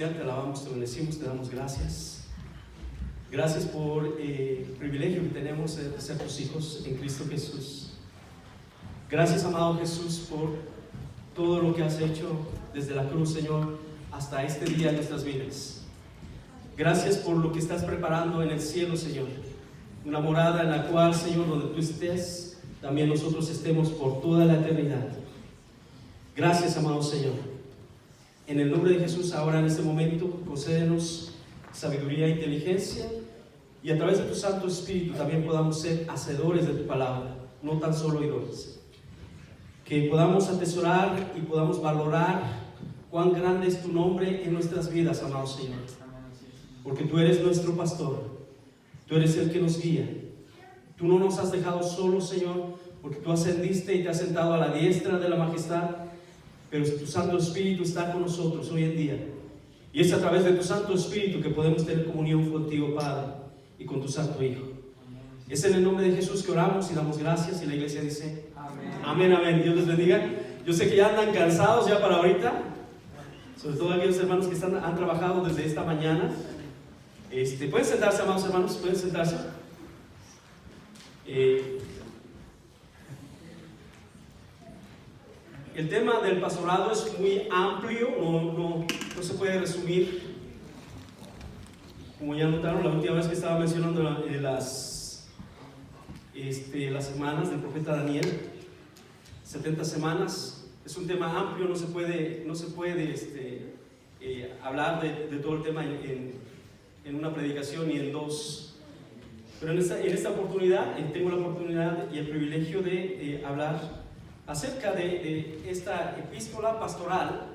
Te alabamos, te bendecimos, te damos gracias. Gracias por el privilegio que tenemos de ser tus hijos en Cristo Jesús. Gracias, amado Jesús, por todo lo que has hecho desde la cruz, Señor, hasta este día en nuestras vidas. Gracias por lo que estás preparando en el cielo, Señor. Una morada en la cual, Señor, donde tú estés, también nosotros estemos por toda la eternidad. Gracias, amado Señor. En el nombre de Jesús, ahora en este momento, concédenos sabiduría e inteligencia, y a través de tu Santo Espíritu también podamos ser hacedores de tu palabra, no tan solo oidores. Que podamos atesorar y podamos valorar cuán grande es tu nombre en nuestras vidas, amado Señor. Porque tú eres nuestro pastor, tú eres el que nos guía. Tú no nos has dejado solos, Señor, porque tú ascendiste y te has sentado a la diestra de la majestad. Pero tu Santo Espíritu está con nosotros hoy en día. Y es a través de tu Santo Espíritu que podemos tener comunión contigo, Padre, y con tu Santo Hijo. Es en el nombre de Jesús que oramos y damos gracias. Y la iglesia dice: amén, amén, amén. Dios les bendiga. Yo sé que ya andan cansados ya para ahorita, sobre todo aquellos hermanos que han trabajado desde esta mañana. Pueden sentarse, amados hermanos, pueden sentarse. El tema del pastorado es muy amplio, no se puede resumir. Como ya notaron la última vez que estaba mencionando las semanas del profeta Daniel, 70 semanas, es un tema amplio, no se puede hablar de todo el tema en una predicación ni en dos. Pero en esta oportunidad tengo la oportunidad y el privilegio de hablar acerca de esta epístola pastoral.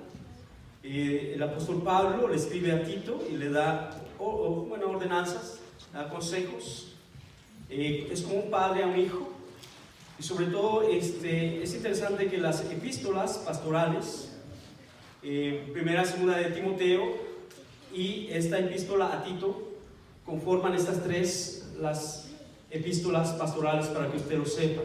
El apóstol Pablo le escribe a Tito y le da ordenanzas, da consejos. Es como un padre a un hijo. Y sobre todo es interesante que las epístolas pastorales, primera, segunda de Timoteo y esta epístola a Tito, conforman estas tres, las epístolas pastorales, para que usted lo sepa.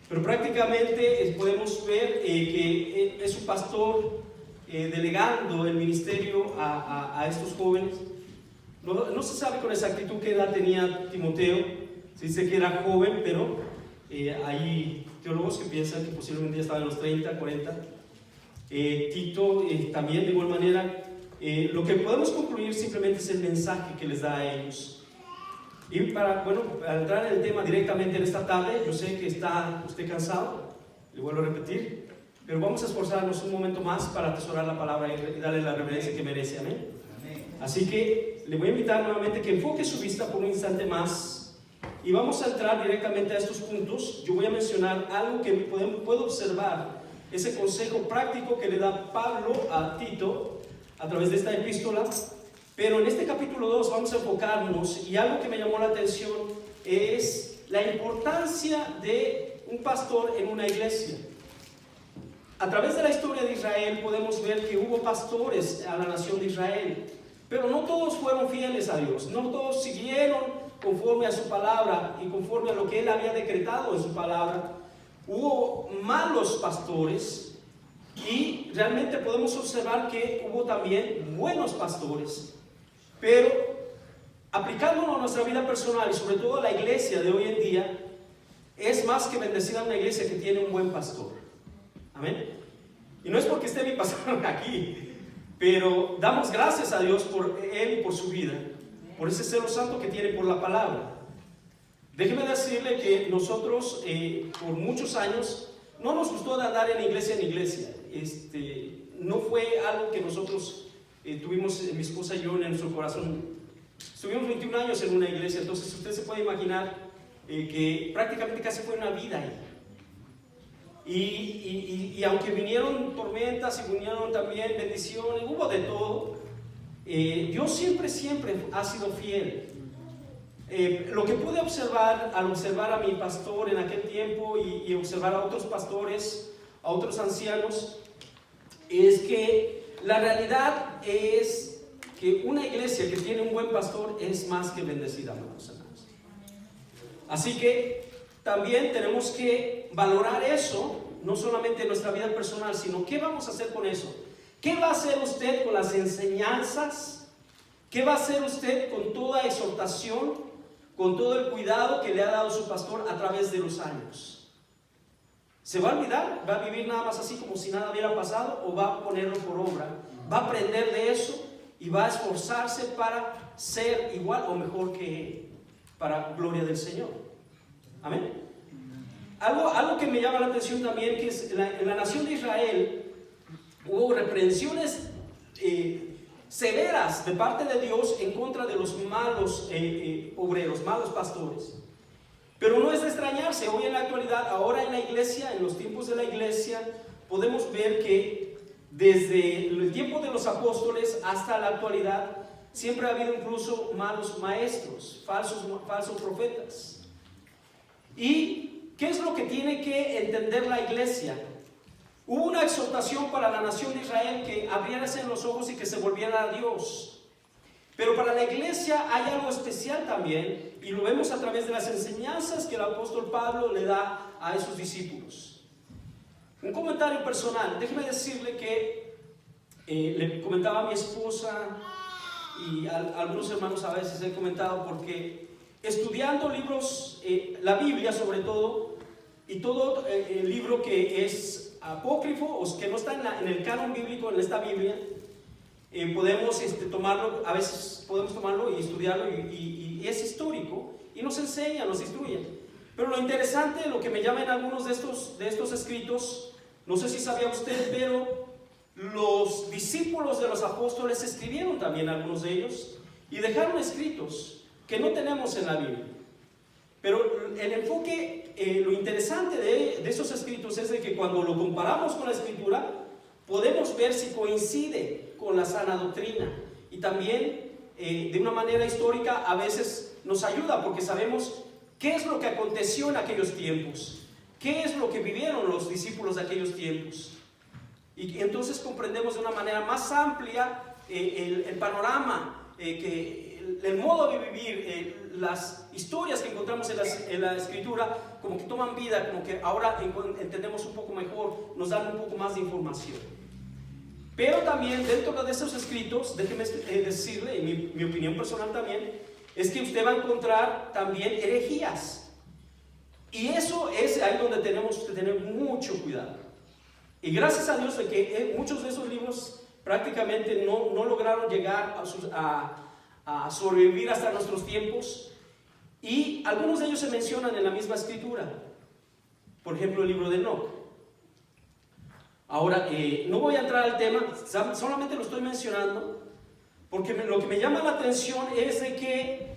Pero prácticamente podemos ver que es un pastor delegando el ministerio a estos jóvenes. No se sabe con exactitud qué edad tenía Timoteo. Se dice que era joven, pero hay teólogos que piensan que posiblemente ya estaba en los 30, 40. Tito también, de igual manera. Lo que podemos concluir simplemente es el mensaje que les da a ellos. Y para entrar en el tema directamente en esta tarde, yo sé que está usted cansado, le vuelvo a repetir, pero vamos a esforzarnos un momento más para atesorar la palabra y darle la reverencia que merece. Amén. Así que le voy a invitar nuevamente que enfoque su vista por un instante más y vamos a entrar directamente a estos puntos. Yo voy a mencionar algo que puedo observar, ese consejo práctico que le da Pablo a Tito a través de esta epístola. Pero en este capítulo 2 vamos a enfocarnos, y algo que me llamó la atención es la importancia de un pastor en una iglesia. A través de la historia de Israel podemos ver que hubo pastores a la nación de Israel, pero no todos fueron fieles a Dios, no todos siguieron conforme a su palabra y conforme a lo que Él había decretado en su palabra. Hubo malos pastores y realmente podemos observar que hubo también buenos pastores. Pero aplicándolo a nuestra vida personal y sobre todo a la iglesia de hoy en día, es más que bendecida una iglesia que tiene un buen pastor. Amén. Y no es porque esté mi pastor aquí, pero damos gracias a Dios por él y por su vida, por ese celo santo que tiene por la palabra. Déjeme decirle que nosotros por muchos años no nos gustó de andar en iglesia en iglesia. No fue algo que nosotros tuvimos, mi esposa y yo, en nuestro corazón. Estuvimos 21 años en una iglesia, entonces usted se puede imaginar que prácticamente casi fue una vida ahí. Y aunque vinieron tormentas y vinieron también bendiciones, hubo de todo, Dios siempre ha sido fiel. Lo que pude observar al observar a mi pastor en aquel tiempo y observar a otros pastores, a otros ancianos, es que la realidad es que una iglesia que tiene un buen pastor es más que bendecida, hermanos. Así que también tenemos que valorar eso, no solamente en nuestra vida personal, sino qué vamos a hacer con eso. ¿Qué va a hacer usted con las enseñanzas? ¿Qué va a hacer usted con toda exhortación, con todo el cuidado que le ha dado su pastor a través de los años? ¿Se va a olvidar? ¿Va a vivir nada más así como si nada hubiera pasado? ¿O va a ponerlo por obra? ¿Va a aprender de eso y va a esforzarse para ser igual o mejor que él, para gloria del Señor? Amén. Algo que me llama la atención también, que es en la nación de Israel hubo reprensiones severas de parte de Dios en contra de los malos obreros, malos pastores. Pero no es de extrañarse, hoy en la actualidad, ahora en la iglesia, en los tiempos de la iglesia, podemos ver que desde el tiempo de los apóstoles hasta la actualidad, siempre ha habido incluso malos maestros, falsos profetas. ¿Y qué es lo que tiene que entender la iglesia? Hubo una exhortación para la nación de Israel que abriérase los ojos y que se volviera a Dios. Pero para la iglesia hay algo especial también, y lo vemos a través de las enseñanzas que el apóstol Pablo le da a esos discípulos. Un comentario personal, déjeme decirle que le comentaba a mi esposa y a algunos hermanos a veces he comentado, porque estudiando libros, la Biblia sobre todo, y todo el libro que es apócrifo o que no está en el canon bíblico, en esta Biblia, podemos tomarlo, a veces podemos tomarlo y estudiarlo y es histórico y nos enseña, nos instruye. Pero lo interesante, lo que me llama en algunos de estos escritos, no sé si sabía usted, pero los discípulos de los apóstoles escribieron también algunos de ellos y dejaron escritos que no tenemos en la Biblia. Pero el enfoque, lo interesante de esos escritos es de que cuando lo comparamos con la escritura, podemos ver si coincide con la sana doctrina. Y también, de una manera histórica, a veces nos ayuda porque sabemos qué es lo que aconteció en aquellos tiempos, qué es lo que vivieron los discípulos de aquellos tiempos. Y entonces comprendemos de una manera más amplia el panorama, el modo de vivir, las historias que encontramos en la escritura, como que toman vida, como que ahora entendemos un poco mejor, nos dan un poco más de información. Pero también dentro de esos escritos, déjeme decirle, y mi opinión personal también, es que usted va a encontrar también herejías. Y eso es ahí donde tenemos que tener mucho cuidado. Y gracias a Dios de que muchos de esos libros prácticamente no lograron llegar a sobrevivir hasta nuestros tiempos, y algunos de ellos se mencionan en la misma escritura. Por ejemplo, el libro de Enoc. Ahora, no voy a entrar al tema, solamente lo estoy mencionando porque lo que me llama la atención es de que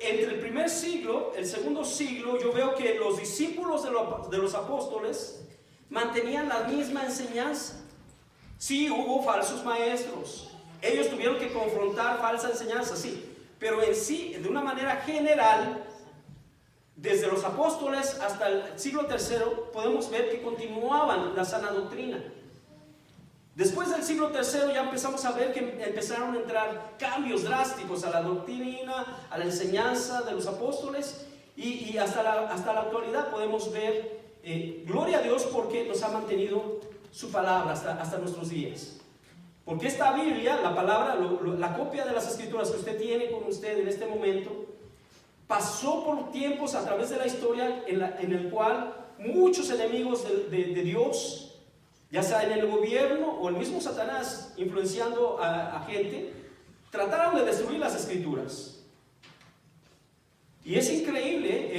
entre el primer siglo, el segundo siglo, yo veo que los discípulos de los apóstoles mantenían la misma enseñanza. Sí, hubo falsos maestros, ellos tuvieron que confrontar falsa enseñanza, sí, pero en sí, de una manera general, desde los apóstoles hasta el siglo III, podemos ver que continuaban la sana doctrina. Después del siglo III ya empezamos a ver que empezaron a entrar cambios drásticos a la doctrina, a la enseñanza de los apóstoles, y hasta la actualidad podemos ver, gloria a Dios, porque nos ha mantenido su palabra hasta nuestros días. Porque esta Biblia, la palabra, la copia de las escrituras que usted tiene con usted en este momento, pasó por tiempos a través de la historia en el cual muchos enemigos de Dios, ya sea en el gobierno o el mismo Satanás influenciando a gente, trataron de destruir las escrituras. Y es increíble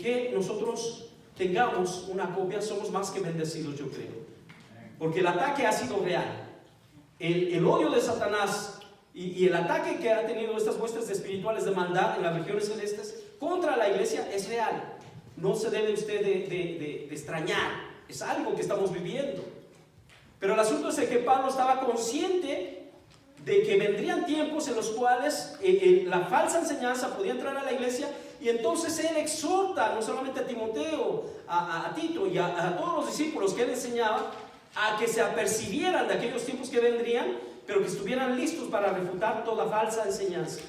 que nosotros tengamos una copia, somos más que bendecidos, yo creo. Porque el ataque ha sido real. El odio de Satanás y el ataque que ha tenido estas muestras espirituales de maldad en las regiones celestes contra la iglesia es real. No se debe usted de extrañar, es algo que estamos viviendo. Pero el asunto es que Pablo estaba consciente de que vendrían tiempos en los cuales la falsa enseñanza podía entrar a la iglesia, y entonces él exhorta no solamente a Timoteo, a Tito y a todos los discípulos que él enseñaba, a que se apercibieran de aquellos tiempos que vendrían, pero que estuvieran listos para refutar toda falsa enseñanza.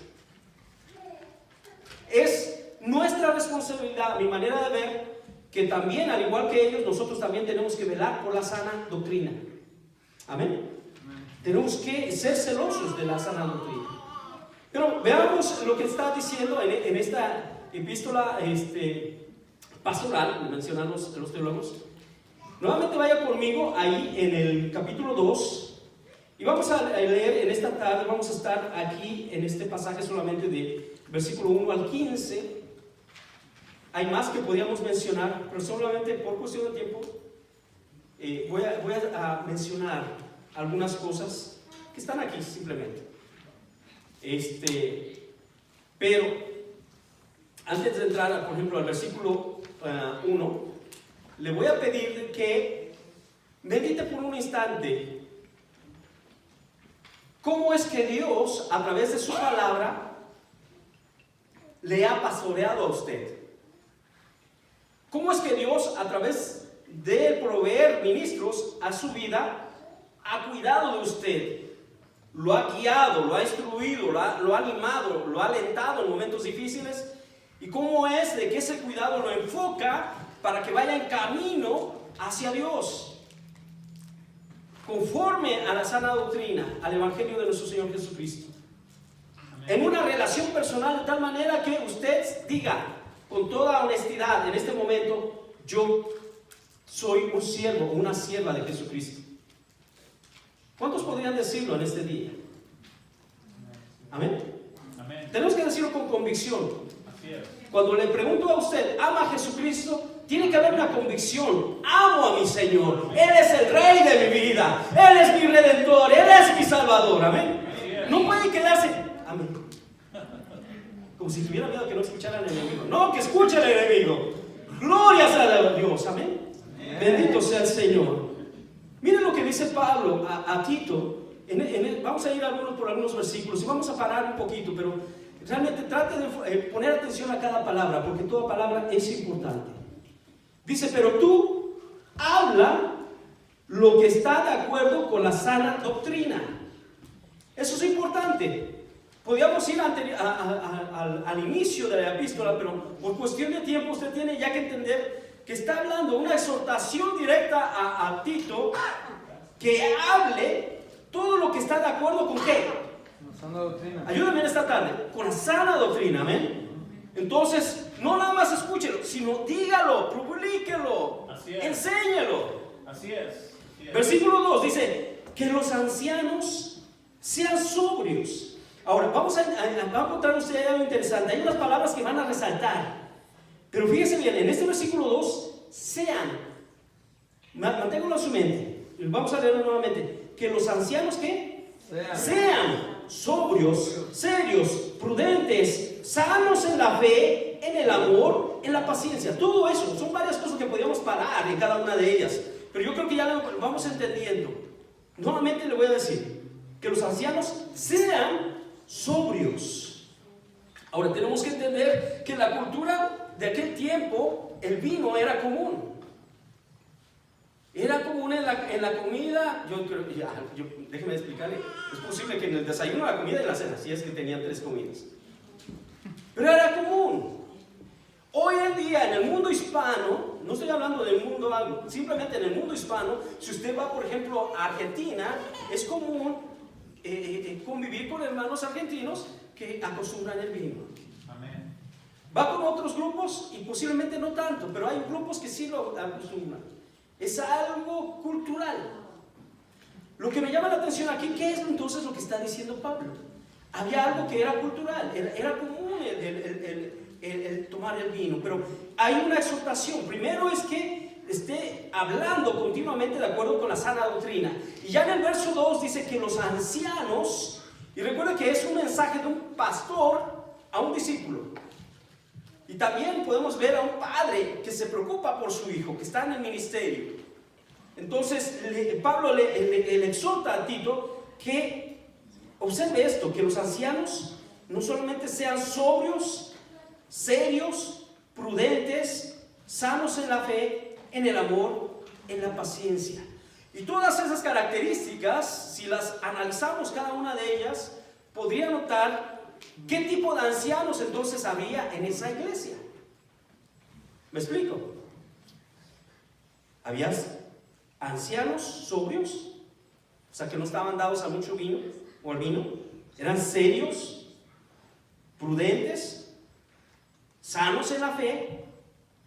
Es nuestra responsabilidad, mi manera de ver, que también, al igual que ellos, nosotros también tenemos que velar por la sana doctrina. Amén. Tenemos que ser celosos de la sana doctrina. Pero veamos lo que está diciendo en esta epístola pastoral, mencionan los teólogos. Nuevamente vaya conmigo ahí en el capítulo 2 y vamos a leer en esta tarde, vamos a estar aquí en este pasaje solamente de versículo 1 al 15. Hay más que podríamos mencionar, pero solamente por cuestión de tiempo voy a mencionar algunas cosas que están aquí simplemente. Pero antes de entrar, por ejemplo, al versículo 1, le voy a pedir que medite por un instante cómo es que Dios, a través de su palabra, le ha pastoreado a usted. ¿Cómo es que Dios, a través de proveer ministros a su vida, ha cuidado de usted? Lo ha guiado, lo ha instruido, lo ha animado, lo ha alentado en momentos difíciles. ¿Y cómo es de que ese cuidado lo enfoca para que vaya en camino hacia Dios? Conforme a la sana doctrina, al Evangelio de nuestro Señor Jesucristo. En una relación personal de tal manera que usted diga con toda honestidad en este momento: yo soy un siervo o una sierva de Jesucristo. ¿Cuántos podrían decirlo en este día? ¿Amén? Amén. Tenemos que decirlo con convicción. Así es. Cuando le pregunto a usted, ¿ama a Jesucristo? Tiene que haber una convicción. Amo a mi Señor. Él es el Rey de mi vida. Él es mi Redentor. Él es mi Salvador. Amén. No puede quedarse. Amén. Como si tuviera miedo que no escuchara al enemigo. No, que escuche al enemigo. Gloria a Dios. Amén. Bendito sea el Señor. Miren lo que dice Pablo a Tito. Vamos a ir por algunos versículos y vamos a parar un poquito, pero realmente trate de poner atención a cada palabra, porque toda palabra es importante. Dice: pero tú habla lo que está de acuerdo con la sana doctrina. Eso es importante. Podríamos ir al inicio de la epístola, pero por cuestión de tiempo usted tiene ya que entender que está hablando una exhortación directa a Tito, que hable todo lo que está de acuerdo con ¿qué? La sana doctrina. Ayúdame en esta tarde, con la sana doctrina, amén. Entonces, no nada más escúchelo, sino dígalo, publiquelo, enséñelo. Así es. Versículo 2 dice: que los ancianos sean sobrios. Ahora, vamos a encontrar ustedes algo interesante. Hay unas palabras que van a resaltar. Pero fíjense bien, en este versículo 2, sean, manténganlo en su mente. Vamos a leerlo nuevamente. Que los ancianos, ¿qué? Sean sobrios, serios, prudentes, sanos en la fe, en el amor, en la paciencia. Todo eso, son varias cosas que podríamos parar en cada una de ellas. Pero yo creo que ya lo vamos entendiendo. Nuevamente le voy a decir, que los ancianos sean sobrios. Ahora tenemos que entender que la cultura de aquel tiempo, el vino era común. Era común en la comida. Déjeme explicarle. Es posible que en el desayuno, la comida y la cena, si es que tenían 3 comidas. Pero era común. Hoy en día, en el mundo hispano, no estoy hablando del mundo, simplemente en el mundo hispano, si usted va, por ejemplo, a Argentina, es común convivir con hermanos argentinos que acostumbran el vino. Amén. Va con otros grupos y posiblemente no tanto, pero hay grupos que sí lo acostumbran. Es algo cultural. Lo que me llama la atención aquí, ¿qué es entonces lo que está diciendo Pablo? Había algo que era cultural, era común el tomar el vino, pero hay una exhortación. Primero es que esté hablando continuamente de acuerdo con la sana doctrina. Y ya en el verso 2 dice que los ancianos, y recuerda que es un mensaje de un pastor a un discípulo. Y también podemos ver a un padre que se preocupa por su hijo, que está en el ministerio. Entonces Pablo le exhorta a Tito que observe esto, que los ancianos no solamente sean sobrios, serios, prudentes, sanos en la fe, en el amor, en la paciencia. Y todas esas características, si las analizamos cada una de ellas, podría notar qué tipo de ancianos entonces había en esa iglesia. ¿Me explico? Había ancianos sobrios, o sea que no estaban dados a mucho vino o al vino, eran serios, prudentes, sanos en la fe,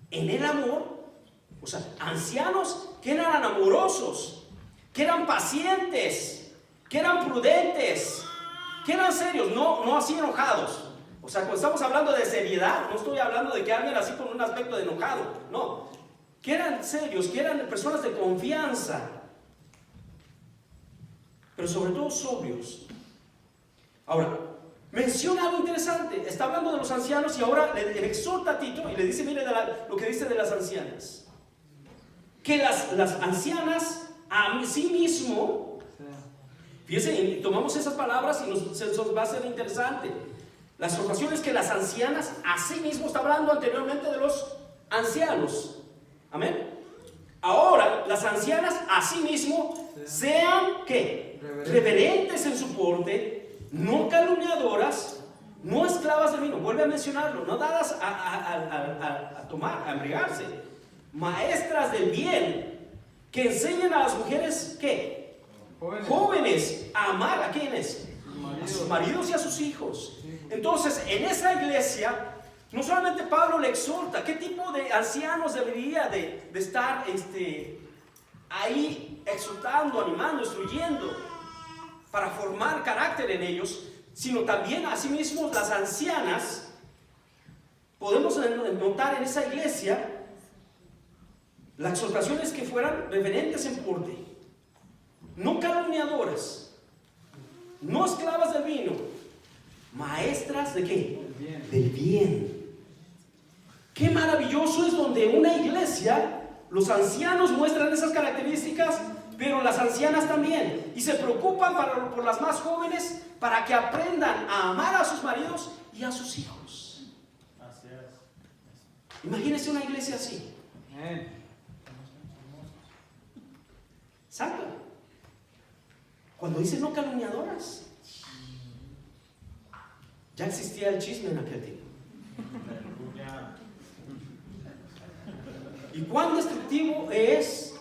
en el amor, o sea, ancianos que eran amorosos, que eran pacientes, que eran prudentes, que eran serios, no así enojados. O sea, cuando estamos hablando de seriedad, no estoy hablando de que alguien así con un aspecto de enojado, no, que eran serios, que eran personas de confianza, pero sobre todo sobrios. Ahora, menciona algo interesante, está hablando de los ancianos y ahora le exhorta a Tito y le dice, mire lo que dice de las ancianas, que las ancianas a sí mismo, fíjense, tomamos esas palabras y se nos va a hacer interesante. Las ocasiones que las ancianas a sí mismo, está hablando anteriormente de los ancianos, amén. Ahora, las ancianas a sí mismo sean, ¿qué? Reverentes en su porte, no calumniadoras, no esclavas del vino, vuelve a mencionarlo, no dadas a tomar, a embriagarse, maestras del bien, que enseñen a las mujeres, ¿qué? Jóvenes a amar a quienes, a sus maridos y a sus hijos. Entonces, en esa iglesia, no solamente Pablo le exhorta, ¿qué tipo de ancianos debería de estar ahí exhortando, animando, instruyendo para formar carácter en ellos? Sino también asimismo las ancianas, podemos notar en esa iglesia, la exhortación es que fueran reverentes en porte, no calumniadoras, no esclavas del vino, maestras de ¿qué? Del bien. Qué maravilloso es donde una iglesia, los ancianos muestran esas características, pero las ancianas también, y se preocupan por las más jóvenes para que aprendan a amar a sus maridos y a sus hijos. Así es. Imagínense una iglesia así. ¿Saben? Cuando dice no calumniadoras, ya existía el chisme en aquel tiempo. ¿Y cuán destructivo es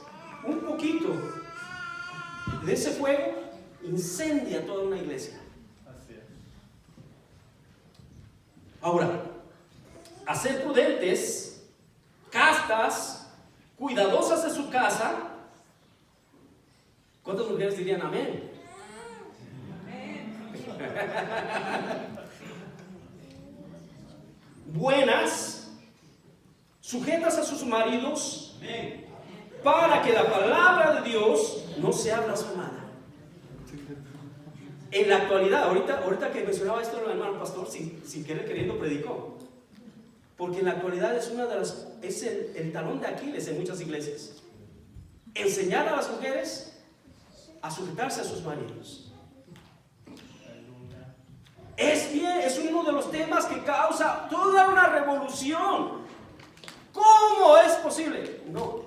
un poquito de ese fuego? Incendia toda una iglesia. Ahora, a ser prudentes, castas, cuidadosas de su casa. ¿Cuántas mujeres dirían amén? Buenas, sujetas a sus maridos, para que la palabra de Dios no sea blasfemada. En la actualidad, ahorita que mencionaba esto el hermano pastor, sin querer queriendo predicó, porque en la actualidad es el talón de Aquiles en muchas iglesias, enseñar a las mujeres a sujetarse a sus maridos. Es uno de los temas que causa toda una revolución. ¿Cómo es posible? No.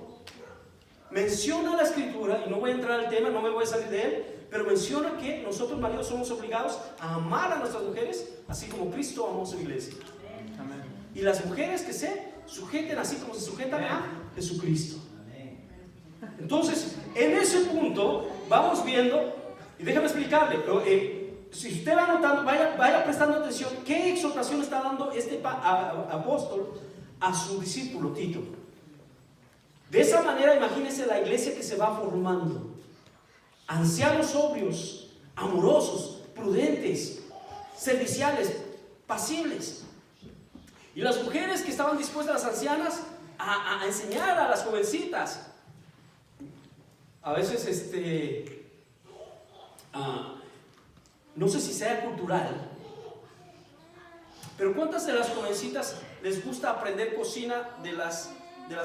Menciona la escritura, y no voy a entrar al tema, no me voy a salir de él, pero menciona que nosotros maridos somos obligados a amar a nuestras mujeres, así como Cristo amó a su iglesia. Amén. Y las mujeres que se sujeten así como se sujetan a Jesucristo. Entonces, en ese punto vamos viendo, y déjame explicarle, si usted va notando, vaya prestando atención, ¿qué exhortación está dando este apóstol a su discípulo Tito? De esa manera, imagínense la iglesia que se va formando. Ancianos sobrios, amorosos, prudentes, serviciales, pasibles. Y las mujeres que estaban dispuestas, las ancianas, a enseñar a las jovencitas. A veces, no sé si sea cultural, pero ¿cuántas de las jovencitas les gusta aprender cocina de las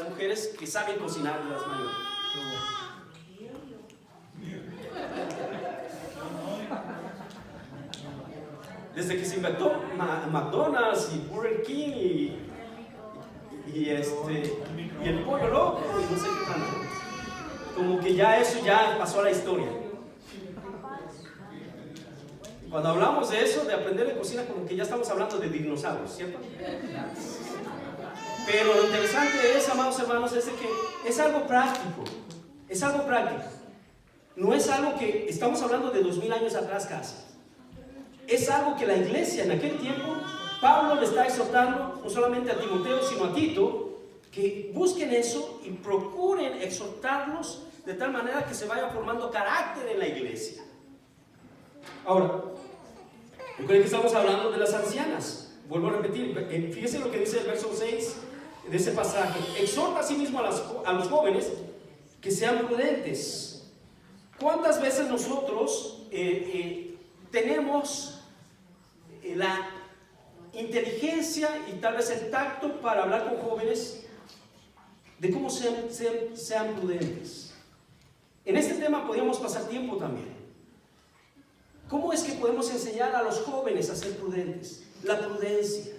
mujeres que saben cocinar, de las mayores? Desde que se inventó McDonald's y Burger King y el pollo loco y no sé qué tanto, como que ya eso ya pasó a la historia. Cuando hablamos de eso, de aprender de cocina, como que ya estamos hablando de dinosaurios, ¿cierto? Pero lo interesante es, amados hermanos, es de que es algo práctico. Es algo práctico. no es algo que estamos hablando de 2000 años atrás casi. Es algo que la iglesia en aquel tiempo, Pablo le está exhortando no solamente a Timoteo sino a Tito, que busquen eso y procuren exhortarlos de tal manera que se vaya formando carácter en la iglesia. Ahora, recuerden que estamos hablando de las ancianas. Vuelvo a repetir, fíjense lo que dice el verso 6 de ese pasaje. Exhorta a sí mismo a los jóvenes que sean prudentes. ¿Cuántas veces nosotros tenemos la inteligencia y tal vez el tacto para hablar con jóvenes de cómo sean prudentes? En este tema podríamos pasar tiempo también. ¿Cómo es que podemos enseñar a los jóvenes a ser prudentes? La prudencia.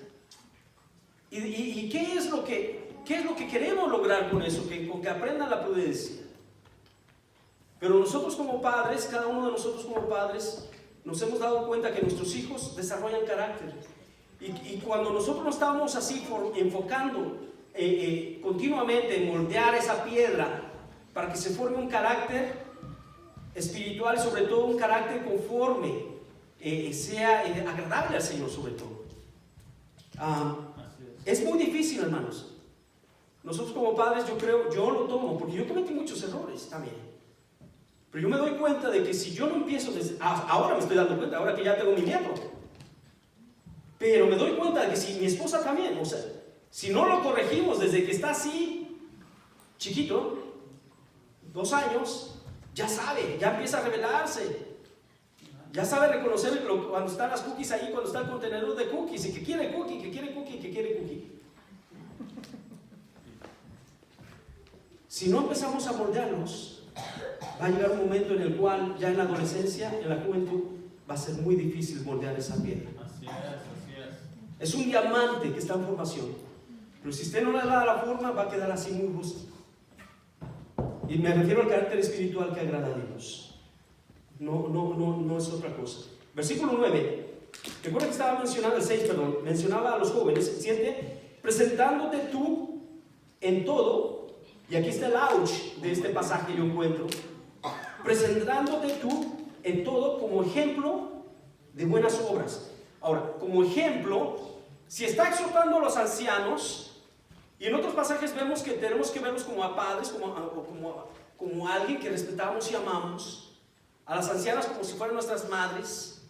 ¿Y qué es lo que queremos lograr con eso? Con que aprendan la prudencia. Pero nosotros como padres, cada uno de nosotros como padres, nos hemos dado cuenta que nuestros hijos desarrollan carácter. Y cuando nosotros nos estábamos así enfocando continuamente en moldear esa piedra para que se forme un carácter espiritual, sobre todo un carácter conforme, sea agradable al Señor sobre todo. Es muy difícil, hermanos. Nosotros como padres, yo lo tomo, porque yo cometí muchos errores también. Pero yo me doy cuenta de que si yo no empiezo ahora me estoy dando cuenta, ahora que ya tengo mi nieto. Pero me doy cuenta de que si mi esposa también, o sea, si no lo corregimos desde que está así, chiquito, 2 años, ya sabe, ya empieza a revelarse. Ya sabe reconocer cuando están las cookies ahí, cuando está el contenedor de cookies, y que quiere cookie, que quiere cookie, que quiere cookie. Si no empezamos a moldearnos, va a llegar un momento en el cual ya en la adolescencia, en la juventud, va a ser muy difícil moldear esa piedra. Así es. Es un diamante que está en formación, pero si usted no le da la forma, va a quedar así muy rústico. Y me refiero al carácter espiritual que agrada a Dios. No es otra cosa. Versículo 9. Recuerda que estaba mencionando, el 6, perdón, mencionaba a los jóvenes, 7, presentándote tú en todo, y aquí está el ouch de este pasaje yo encuentro, presentándote tú en todo como ejemplo de buenas obras. Ahora, como ejemplo, si está exhortando a los ancianos, y en otros pasajes vemos que tenemos que verlos como a padres, como a alguien que respetamos y amamos, a las ancianas como si fueran nuestras madres,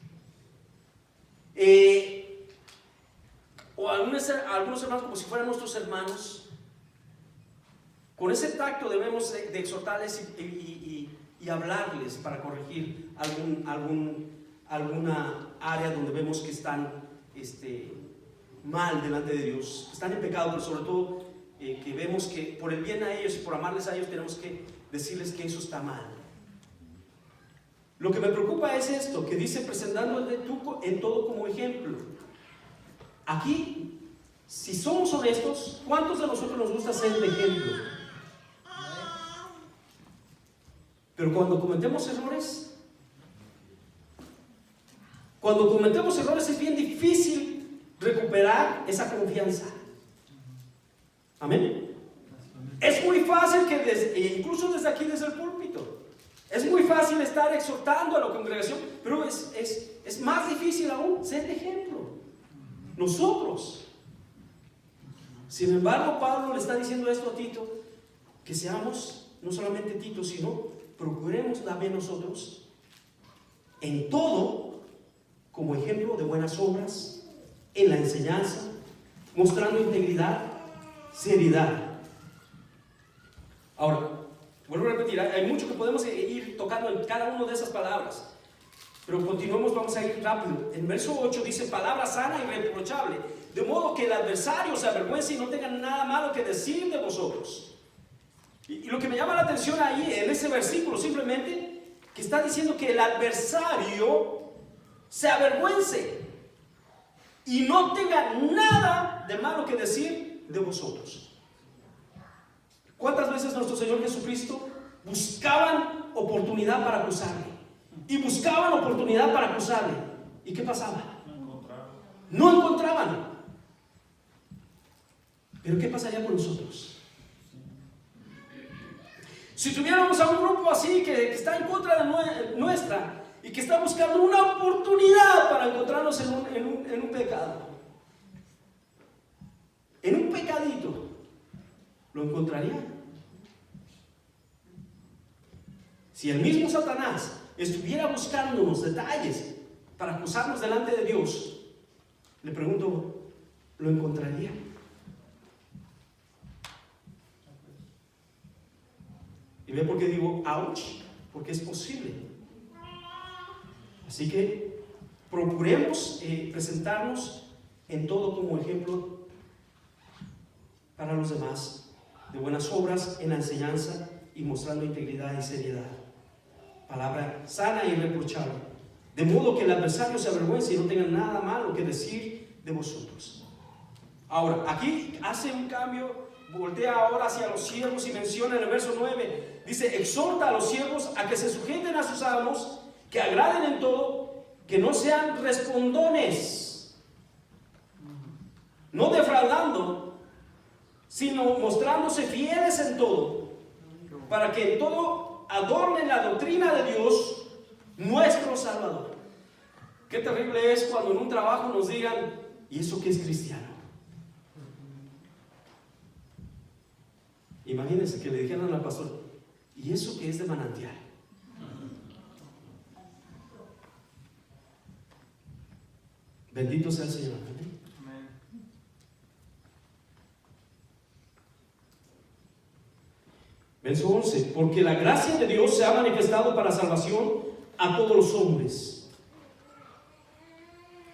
o a algunos hermanos como si fueran nuestros hermanos. Con ese tacto debemos de exhortarles y hablarles para corregir alguna área donde vemos que están mal delante de Dios, están en pecado, pero sobre todo que vemos que por el bien a ellos y por amarles a ellos tenemos que decirles que eso está mal. Lo que me preocupa es esto, que dice presentándote tú en todo como ejemplo. Aquí, si somos honestos, ¿cuántos de nosotros nos gusta ser el ejemplo? Pero cuando cometemos errores es bien difícil recuperar esa confianza. Amén. Es muy fácil que incluso desde aquí, desde el púlpito, es muy fácil estar exhortando a la congregación, pero es más difícil aún ser de ejemplo. Nosotros. Sin embargo, Pablo le está diciendo esto a Tito, que seamos, no solamente Tito, sino procuremos también nosotros en todo como ejemplo de buenas obras, en la enseñanza, mostrando integridad, seriedad. Ahora, vuelvo a repetir, hay mucho que podemos ir tocando en cada una de esas palabras, pero continuemos, vamos a ir rápido. En verso 8 dice, palabra sana y irreprochable, de modo que el adversario se avergüence y no tenga nada malo que decir de vosotros. Y lo que me llama la atención ahí, en ese versículo, simplemente, que está diciendo que el adversario se avergüence y no tenga nada de malo que decir de vosotros. ¿Cuántas veces nuestro Señor Jesucristo buscaban oportunidad para acusarle? Y buscaban oportunidad para acusarle. ¿Y qué pasaba? No encontraban. Pero ¿qué pasaría con nosotros? Si tuviéramos a un grupo así que está en contra de nuestra y que está buscando una oportunidad para encontrarnos en un pecado, en un pecadito, ¿lo encontraría? Si el mismo Satanás estuviera buscándonos detalles para acusarnos delante de Dios, le pregunto, ¿lo encontraría? Y ve por qué digo ouch, porque es posible. Así que procuremos presentarnos en todo como ejemplo para los demás, de buenas obras, en la enseñanza y mostrando integridad y seriedad. Palabra sana y irreprochable, de modo que el adversario se avergüence y no tenga nada malo que decir de vosotros. Ahora, aquí hace un cambio, voltea ahora hacia los siervos y menciona en el verso 9, dice, exhorta a los siervos a que se sujeten a sus amos, que agraden en todo, que no sean respondones, no defraudando, sino mostrándose fieles en todo, para que en todo adornen la doctrina de Dios, nuestro Salvador. Qué terrible es cuando en un trabajo nos digan, ¿y eso qué es cristiano? Imagínense que le dijeran al pastor, ¿y eso qué es de manantial? Bendito sea el Señor. Amén. Verso 11, porque la gracia de Dios se ha manifestado para salvación a todos los hombres.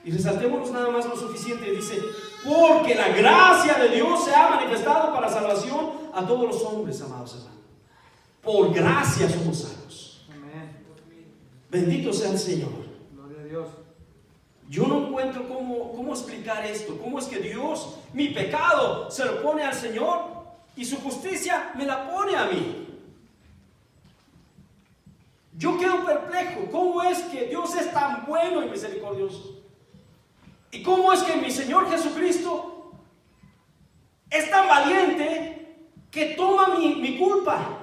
Y resaltémonos nada más lo suficiente, dice, porque la gracia de Dios se ha manifestado para salvación a todos los hombres, amados hermanos. Por gracia somos salvos. Amén. Bendito sea el Señor. Gloria a Dios. Yo no encuentro cómo explicar esto. ¿Cómo es que Dios, mi pecado, se lo pone al Señor y su justicia me la pone a mí? Yo quedo perplejo. ¿Cómo es que Dios es tan bueno y misericordioso? ¿Y cómo es que mi Señor Jesucristo es tan valiente que toma mi culpa?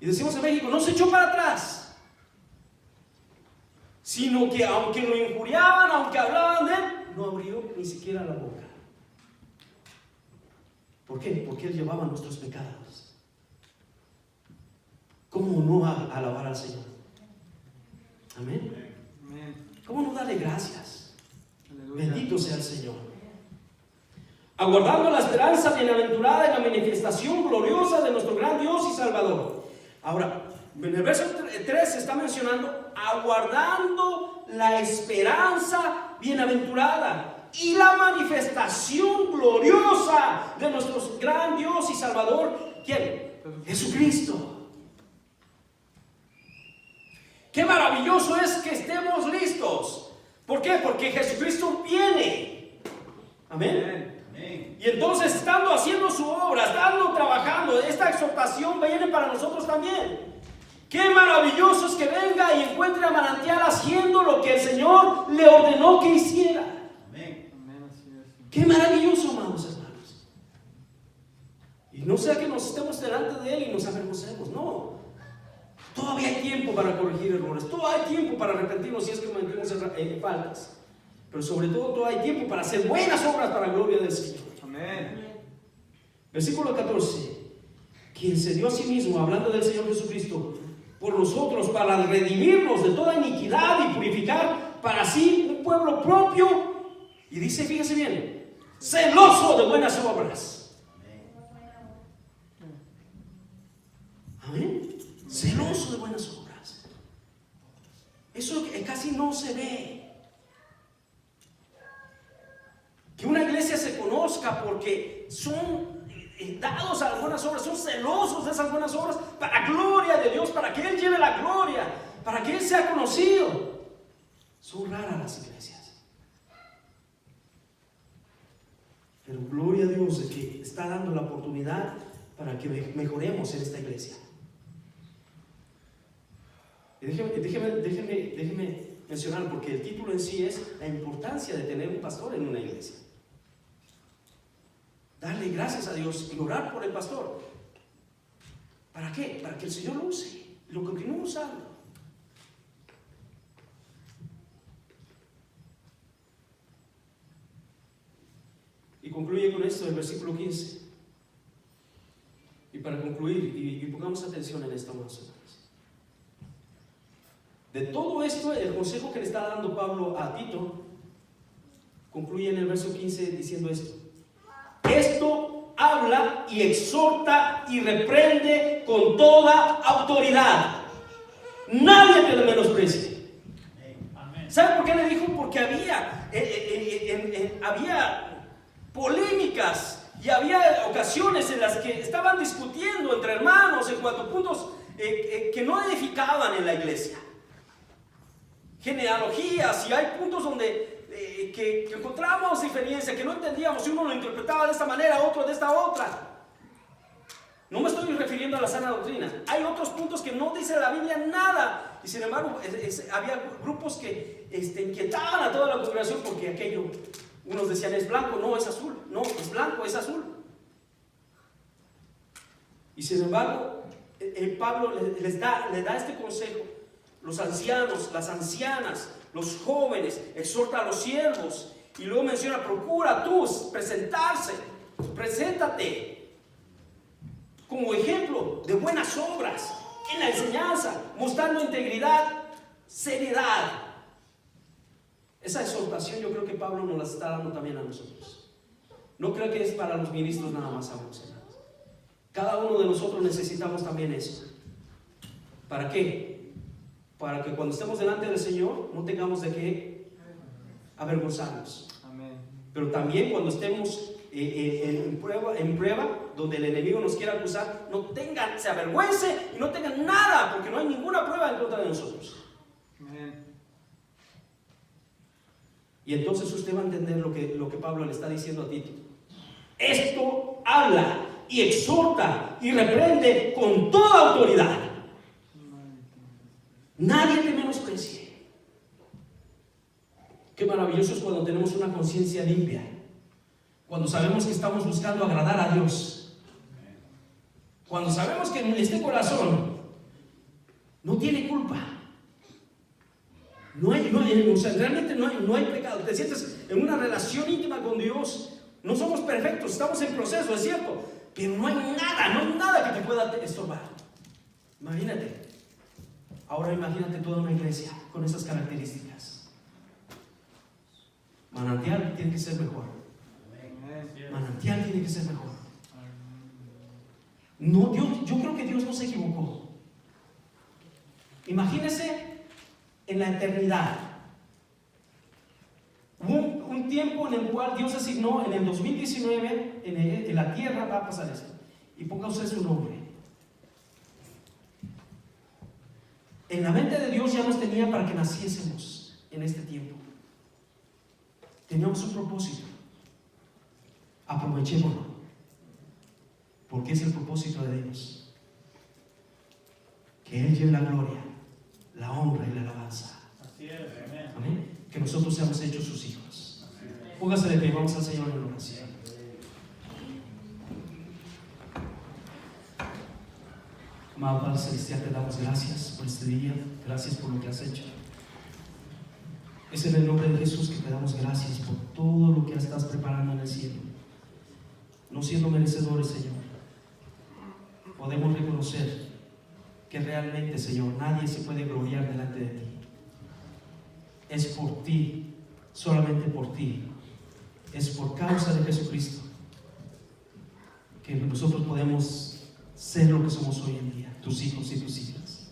Y decimos en México, no se echó para atrás, sino que aunque lo injuriaban, aunque hablaban de él, no abrió ni siquiera la boca. ¿Por qué? Porque él llevaba nuestros pecados. ¿Cómo no alabar al Señor? Amén. Amén. ¿Cómo no darle gracias? Aleluya. Bendito sea el Señor. Aguardando la esperanza bienaventurada y la manifestación gloriosa de nuestro gran Dios y Salvador. Ahora, en el verso 3 se está mencionando aguardando la esperanza bienaventurada y la manifestación gloriosa de nuestro gran Dios y Salvador. ¿Quién? Jesucristo. Qué maravilloso es que estemos listos. ¿Por qué? Porque Jesucristo viene. Amén. Y entonces, estando haciendo su obra, estando trabajando, esta exhortación viene para nosotros también. Qué maravilloso es que venga y encuentre a Manantial haciendo lo que el Señor le ordenó que hiciera. Amén. Amén, así es. Qué maravilloso, amados hermanos. Y no sea que nos estemos delante de Él y nos avergoncemos, no. Todavía hay tiempo para corregir errores, todavía hay tiempo para arrepentirnos si es que cometimos faltas. Pero sobre todo, todavía hay tiempo para hacer buenas obras para la gloria del Señor. Amén. Versículo 14. Quien se dio a sí mismo, hablando del Señor Jesucristo, por nosotros, para redimirnos de toda iniquidad y purificar para sí un pueblo propio. Y dice, fíjese bien, celoso de buenas obras. Amén. Celoso de buenas obras. Eso casi no se ve. Que una iglesia se conozca porque son dados a las buenas obras, son celosos de esas buenas obras para gloria de Dios, para que Él lleve la gloria, para que Él sea conocido. Son raras las iglesias. Pero gloria a Dios de que está dando la oportunidad para que mejoremos en esta iglesia. Y déjeme mencionar, porque el título en sí es la importancia de tener un pastor en una iglesia. Darle gracias a Dios y orar por el pastor. ¿Para qué? Para que el Señor lo use. Lo continúe usando. Y concluye con esto el versículo 15. Y para concluir, y pongamos atención en esto más. De todo esto, el consejo que le está dando Pablo a Tito concluye en el verso 15 diciendo esto: esto habla y exhorta y reprende con toda autoridad. Nadie te lo menosprecie. ¿Sabe por qué le dijo? Porque había polémicas y había ocasiones en las que estaban discutiendo entre hermanos en cuanto a puntos que no edificaban en la iglesia. Genealogías, y hay puntos donde que encontramos diferencia, que no entendíamos, si uno lo interpretaba de esta manera, otro de esta otra. No me estoy refiriendo a la sana doctrina. Hay otros puntos que no dice la Biblia nada, y sin embargo había grupos que inquietaban a toda la congregación porque aquello, unos decían es blanco, no es azul, no es blanco, es azul. Y sin embargo Pablo le da este consejo: los ancianos, las ancianas, los jóvenes, exhorta a los siervos, y luego menciona: procura tú preséntate como ejemplo de buenas obras en la enseñanza, mostrando integridad, seriedad. Esa exhortación yo creo que Pablo nos la está dando también a nosotros. No creo que es para los ministros nada más, amados hermanos. Cada uno de nosotros necesitamos también eso. ¿Para qué? Para que cuando estemos delante del Señor no tengamos de qué avergonzarnos. Amén. Pero también cuando estemos en prueba, donde el enemigo nos quiera acusar, se avergüence y no tengan nada, porque no hay ninguna prueba en contra de nosotros. Amén. Y entonces usted va a entender lo que Pablo le está diciendo a Tito. Esto habla y exhorta y reprende con toda autoridad. Nadie te menosprecie. Qué maravilloso es cuando tenemos una conciencia limpia, cuando sabemos que estamos buscando agradar a Dios, cuando sabemos que en este corazón no tiene culpa, realmente no hay pecado. Te sientes en una relación íntima con Dios. No somos perfectos, estamos en proceso, es cierto, pero no hay nada que te pueda estorbar. Imagínate. Ahora imagínate toda una iglesia con esas características. Manantial tiene que ser mejor. Manantial tiene que ser mejor. No, yo creo que Dios no se equivocó. Imagínese en la eternidad. Hubo un tiempo en el cual Dios asignó, en el 2019, en la tierra va a pasar esto. Y ponga usted su nombre. En la mente de Dios ya nos tenía para que naciésemos en este tiempo. Teníamos un propósito. Aprovechémoslo, porque es el propósito de Dios. Que Él lleve la gloria, la honra y la alabanza. Así es, amén. Amén. Que nosotros seamos hechos sus hijos. Póngase de pie, vamos al Señor en oración. Amado Padre Celestial, te damos gracias por este día, gracias por lo que has hecho. Es en el nombre de Jesús que te damos gracias por todo lo que estás preparando en el cielo. No siendo merecedores, Señor, podemos reconocer que realmente, Señor, nadie se puede gloriar delante de ti. Es por ti, solamente por ti, es por causa de Jesucristo que nosotros podemos ser lo que somos hoy en día, tus hijos y tus hijas.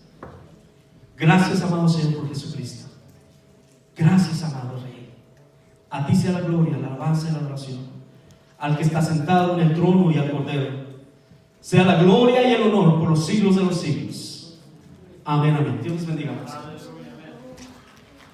Gracias, amado Señor, por Jesucristo. Gracias, amado Rey. A ti sea la gloria, la alabanza y la adoración. Al que está sentado en el trono y al Cordero, sea la gloria y el honor por los siglos de los siglos. Amén, amén. Dios les bendiga.